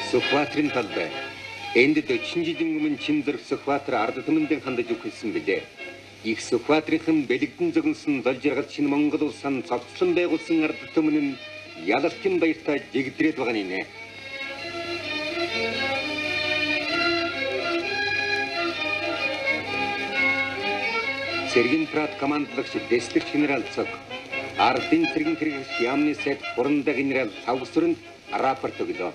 Сүхбаатарын талбай. Энд 40 жилийн өмнө Чин зэрэг Сүхбаатар ард түмэндээ хандаж өгсөн билээ. Их Сүхбаатарын бэлэгдэн зөгнсөн зол жаргал Чин Монгол улсын цогцлон байгуулсан ард түмэн нь ялалтын баяртай жигдрээд байгаа нэ. Цэргийн прат командлагч дэслэгч генерал Цог, ардын цэргийн хэрэглэгч яамны сайд Буранда генерал Савгсүрэнд рапорт өглөө.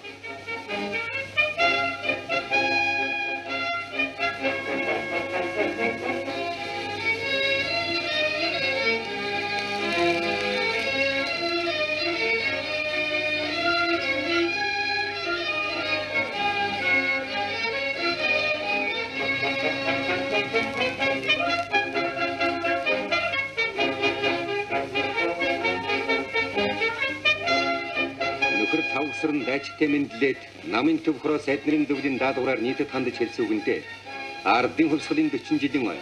Савгсүрэн дайчтай мэдлээд намын төв хороо сайднэрийн зөвлийн даадгавраар нийтэд хандаж хэлсэн үгэндээ ардын хувьсгалын 40 жилийн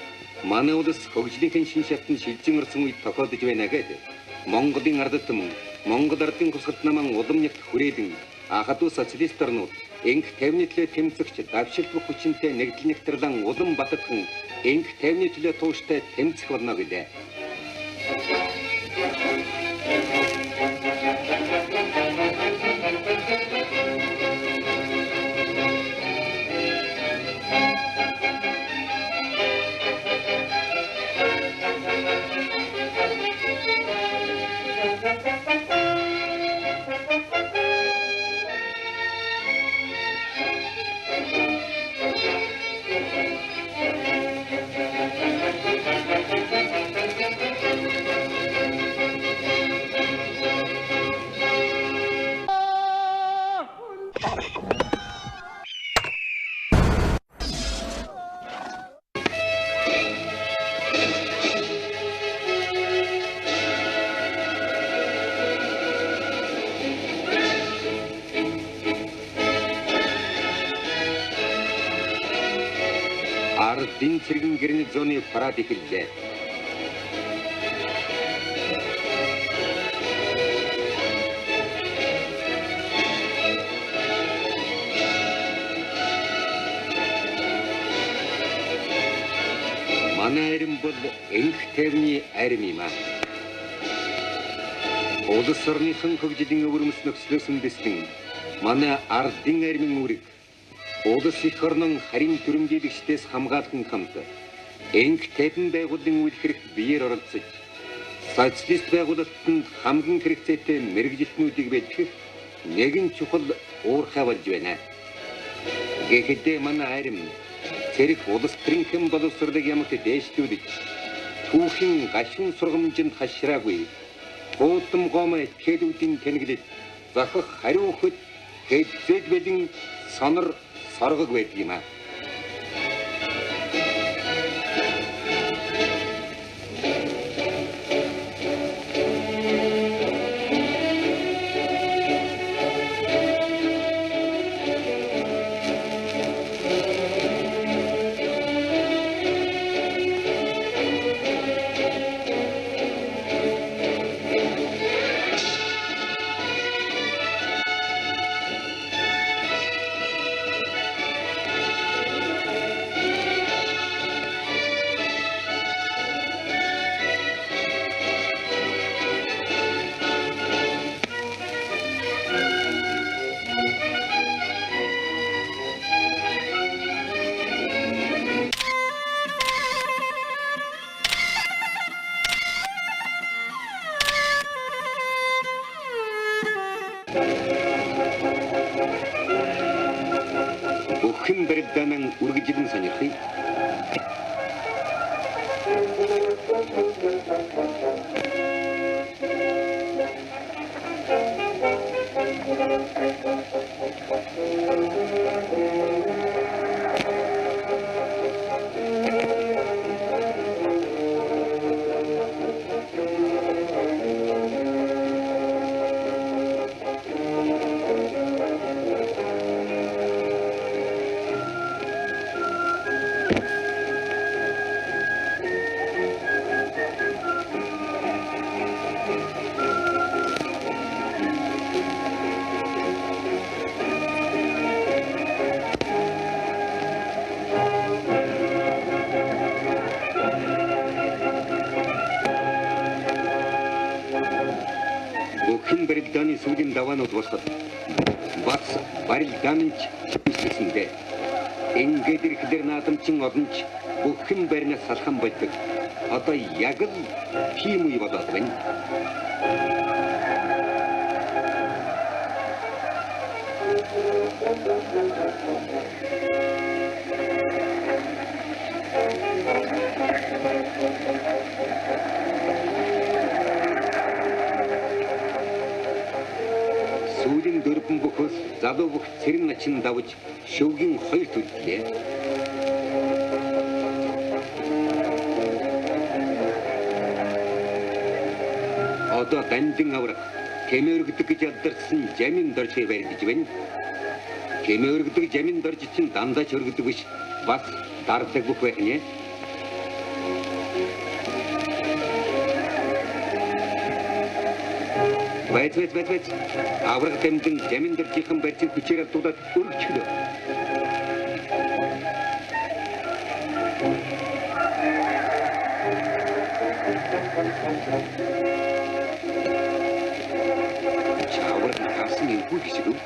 манай улс хөгжлийн шин шатны шилжин орсон үед тохиолдож байна гэдэг Монголын ард түмэн Монгол ардын хувьсгалд наман улам нягт хүрээлэн ахадуу социалист орнууд энх тайвны төлөө тэмцэгч давшилбах хүчинтэй нэгдэл нэгтгэрлэн улам бататхан энх тайвны төлөө тууштай тэмцэх болно гэлээ. Ардын цэргийн гарнизоны парад эхэллээ. Манай арим бол энх тайвны арим юм аа. Улс орныхон хөгжлийн өвөрмөс нөхцлөөс үндэслэн манай ардын аримын үүрэг улс их орнын харин төрөмжийлэгчдээс хамгаалсан хамт энх тайван байгууллагын үйл хэрэгт биеэр оролцож социалист байгуулалтанд хамгийн хэрэгцээтэй мэргэжилтнүүдийг бэлтгэх нэгэн чухал уурхай болж байна. Гэхдээ манай арим цэрэг улс төрийнхэн боловсролыг ямагт дээшлүүлж түүхийн гашуун сургамжинд хашраагүй буудам гомой этгээдүүдийн тэнэглэл захах хариу өгөхөд хэзээд бэлэн сонор соргог байдаг юм аа. Бүхэн барилдаанан үргэлжлэн сонирхъя. сүүлийн даваанууд болоход бац барилдаанч үсгэсэндээ ингээд ирэхлээр наадамчин олонч бүхэн баринаас салхан болдог. Одоо яг л тийм үе болоод байна. Сүүлийн дөрвөн бүхөөс залуу бүх цэрэн начин давж шөвгийн хоёр төлөлөө. Одоо дандин аврах кемөргдөг гэж алдарсан жамин доржиг барьж байна. Кемөргдөг жамин дорж чинь дандаа ч өргөдөг биш, бас дардаг бүх байх нэ. Байт. Аврах дэмдэн жамин доржийнхан барьцын хүчээр алдуулаад өргөчлөө. Чавар хасан юм хүү гэж үү?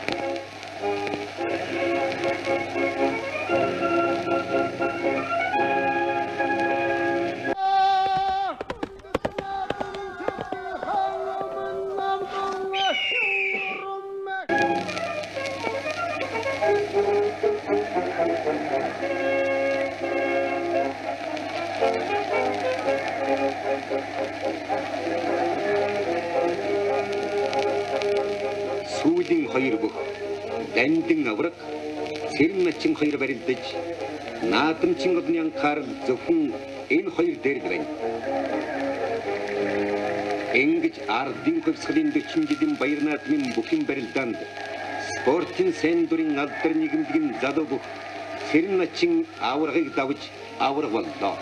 Сүүлийн хоёр бүх дандин авраг цэрэн начин хоёр барилдаж наадамчин олны анхаарал зөвхөн энэ хоёр дээр байна. Ингэж ардын хөвсгөлийн 40 жилийн баяр наадмын бүхэн барилдаанд спортын сайн дурын алдар нийгэмдгийн залуу бүх цэрэн начин аврагыг давж авраг боллоо.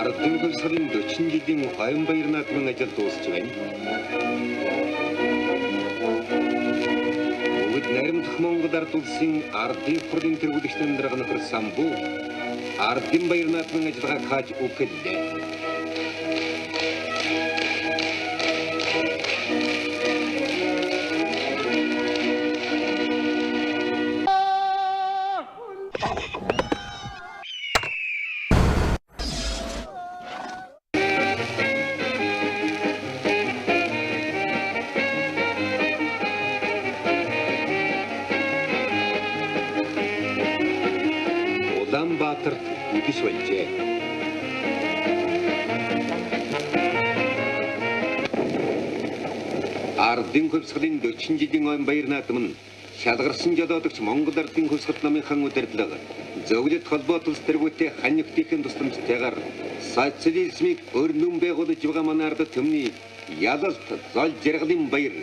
Ардын хөвсгөлийн 40 жилийн оюун баяр наадмын ажил дуусч байна. Бүгд наримдах Монгол ард улсын ардын хурлын тэргүүлэгчдийн дарга нөхөр самбуу ардын баяр наадмын ажиллагааг хааж өгөхлээ. Улаанбаатар үдэш болжээ. Ардын хөвсгөлийн 40 жилийн оюун баяр наадам нь шалгарсан жолоодогч Монгол ардын хөвсгөл намынхан удирдлага зөвлөлт холбоот улс төргүүтэй ханигтын тусламжтайгаар социализмыг өрнөн байгуулж байгаа манай ард түмний ялалт зол жаргалын баяр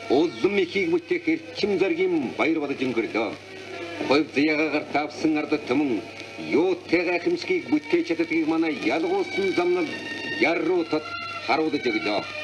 улам ихийг бүтээх эрчим зоргийн баяр болж өнгөрлөө. Хойд заяагаар тавсан ард түмэн юутай гайхамшигыг бүтээж чаддгийг манай ялгуулсан замнал яруу тод харуулж өглөө.